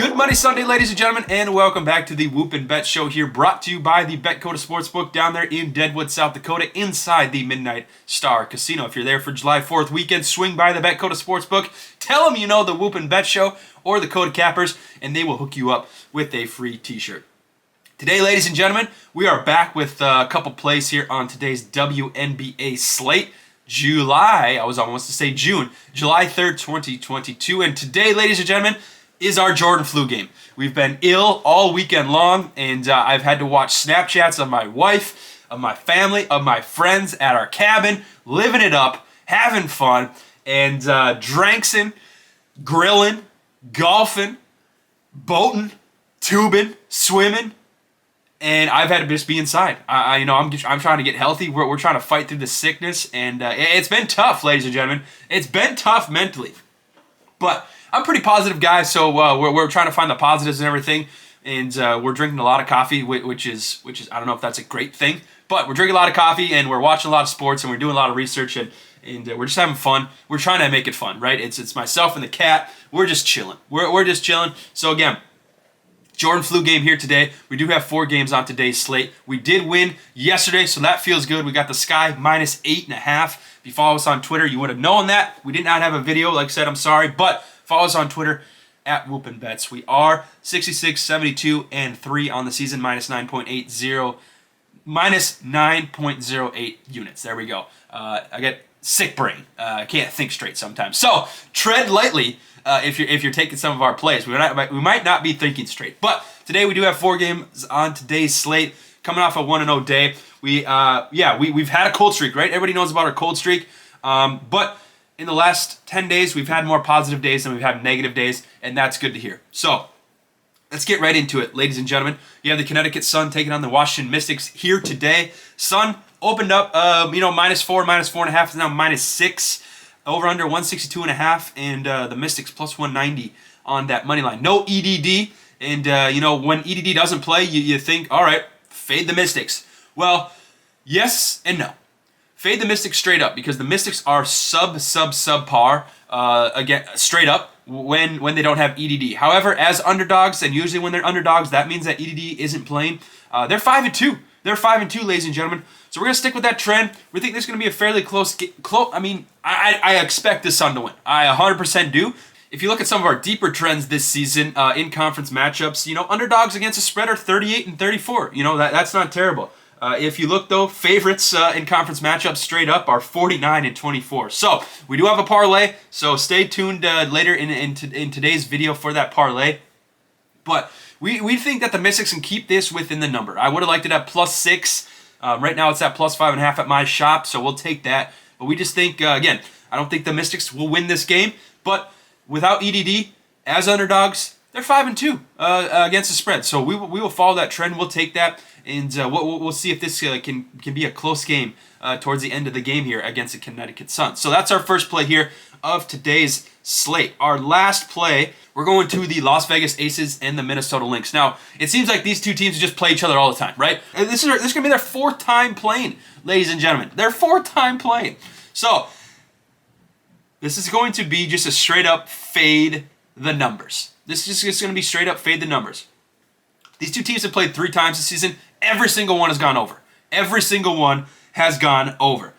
Good Money Sunday, ladies and gentlemen, and welcome back to the Whoopin Bet Show here, brought to you by the Kota Sportsbook down there in Deadwood, South Dakota, inside the Midnight Star Casino. If you're there for July 4th weekend, swing by the Kota Sportsbook, tell them you know the Whoopin Bet Show or the Kota Cappers, and they will hook you up with a free t-shirt. Today, ladies and gentlemen, we are back with a couple plays here on today's WNBA slate. July 3rd, 2022, and today, ladies and gentlemen, is our Jordan flu game. We've been ill all weekend long, and I've had to watch Snapchats of my wife, of my family, of my friends at our cabin, living it up, having fun, and drinking, grilling, golfing, boating, tubing, swimming, and I've had to just be inside. I'm trying to get healthy. We're trying to fight through the sickness, and it's been tough, ladies and gentlemen. It's been tough mentally, but I'm a pretty positive guy, so we're trying to find the positives and everything, and we're drinking a lot of coffee, which is I don't know if that's a great thing, but we're drinking a lot of coffee, and we're watching a lot of sports, and we're doing a lot of research, and we're just having fun. We're trying to make it fun, right? It's myself and the cat. We're just chilling. We're just chilling. So again, Jordan flu game here today. We do have 4 games on today's slate. We did win yesterday, so that feels good. We got the Sky minus 8.5. If you follow us on Twitter, you would have known that. We did not have a video. Like I said, I'm sorry, but follow us on Twitter at Whoopin Bets. We are 66, 72, and 3 on the season, minus 9.08 units. There we go. I get sick brain. I can't think straight sometimes. So tread lightly if you're taking some of our plays. We might not be thinking straight. But today we do have 4 games on today's slate. Coming off a 1-0 day. We've had a cold streak, right? Everybody knows about our cold streak. But in the last 10 days, we've had more positive days than we've had negative days, and that's good to hear. So let's get right into it, ladies and gentlemen. You have the Connecticut Sun taking on the Washington Mystics here today. Sun opened up, minus 4, minus 4.5, is now minus 6. Over under 162.5, and the Mystics plus 190 on that money line. No EDD, and when EDD doesn't play, you think, all right, fade the Mystics. Well, yes and no. Fade the Mystics straight up, because the Mystics are subpar, again, straight up, when they don't have EDD. However, as underdogs, and usually when they're underdogs, that means that EDD isn't playing. They're 5-2. They're 5-2, ladies and gentlemen. So we're going to stick with that trend. We think this is going to be a fairly close game. I expect the Sun to win. I 100% do. If you look at some of our deeper trends this season in conference matchups, underdogs against the spread are 38 and 34. That's not terrible. If you look, though, favorites in conference matchups straight up are 49 and 24. So we do have a parlay, so stay tuned later in today's video for that parlay. But we think that the Mystics can keep this within the number. I would have liked it at plus 6. Right now it's at plus 5.5 at my shop, so we'll take that. But we just think, again, I don't think the Mystics will win this game. But without EDD, as underdogs, they're 5-2 against the spread. So we will follow that trend. We'll take that. And we'll see if this can be a close game towards the end of the game here against the Connecticut Sun. So that's our first play here of today's slate. Our last play, we're going to the Las Vegas Aces and the Minnesota Lynx. Now, it seems like these two teams just play each other all the time, right? And this is going to be their 4th time playing, ladies and gentlemen. Their 4th time playing. So this is going to be just a straight up fade the numbers. This is just going to be straight up fade the numbers. These two teams have played 3 times this season. Every single one has gone over. Every single one has gone over.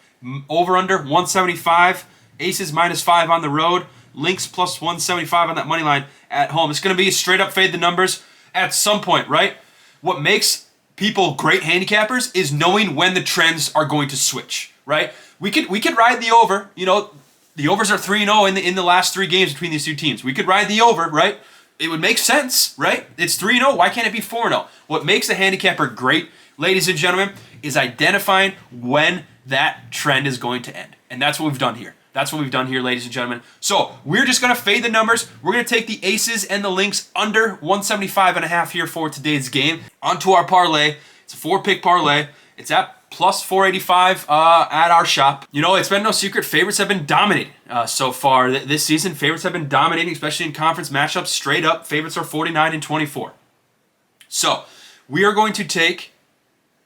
Over under 175. Aces minus 5 on the road. Lynx plus 175 on that money line at home. It's going to be a straight up fade the numbers at some point, right? What makes people great handicappers is knowing when the trends are going to switch, right? We could ride the over. The overs are 3-0 in the last 3 games between these two teams. We could ride the over, right? It would make sense, right? It's 3-0. Why can't it be 4-0? What makes a handicapper great, ladies and gentlemen, is identifying when that trend is going to end. And that's what we've done here. That's what we've done here, ladies and gentlemen. So we're just going to fade the numbers. We're going to take the Aces and the Lynx under 175.5 here for today's game. Onto our parlay. It's a 4-pick parlay. It's at plus 485 at our shop. It's been no secret. Favorites have been dominating so far this season. Favorites have been dominating, especially in conference matchups. Straight up, favorites are 49 and 24. So we are going to take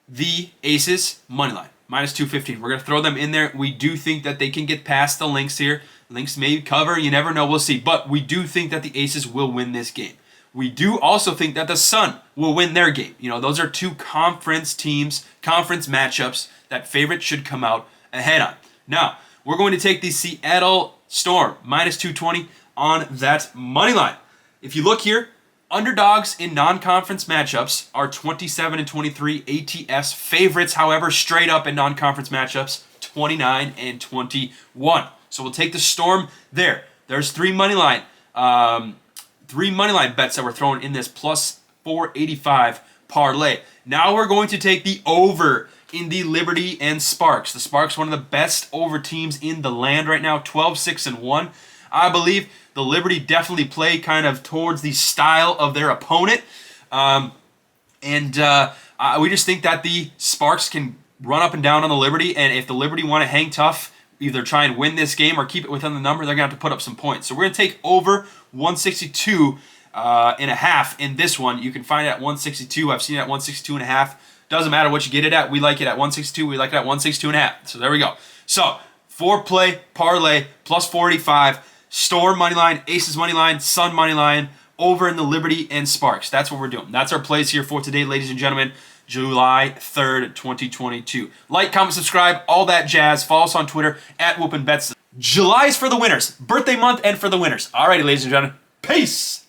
the Aces money line. minus 215. We're going to throw them in there. We do think that they can get past the Lynx here. Lynx may cover. You never know. We'll see. But we do think that the Aces will win this game. We do also think that the Sun will win their game. You know, those are two conference teams, conference matchups that favorites should come out ahead on. Now, we're going to take the Seattle Storm, minus 220 on that money line. If you look here, underdogs in non-conference matchups are 27 and 23 ATS. Favorites, however, straight up in non-conference matchups, 29 and 21. So we'll take the Storm there. There's three money line bets that we're throwing in this plus 485 parlay. Now we're going to take the over in the Liberty and Sparks. The Sparks, one of the best over teams in the land right now, 12-6-1. I believe the Liberty definitely play kind of towards the style of their opponent. We just think that the Sparks can run up and down on the Liberty, and if the Liberty want to hang tough, either try and win this game or keep it within the number, they're going to have to put up some points. So we're going to take over 162 and a half in this one. You can find it at 162. I've seen it at 162 and a half. Doesn't matter what you get it at. We like it at 162. We like it at 162 and a half. So there we go. So 4-play parlay plus 485. Storm money line, Aces money line, Sun money line, over in the Liberty and Sparks. That's what we're doing. That's our plays here for today, ladies and gentlemen. July 3rd, 2022. Like, comment, subscribe, all that jazz. Follow us on Twitter at Whoopin Bets. July is for the winners. Birthday month and for the winners. Alrighty, ladies and gentlemen. Peace.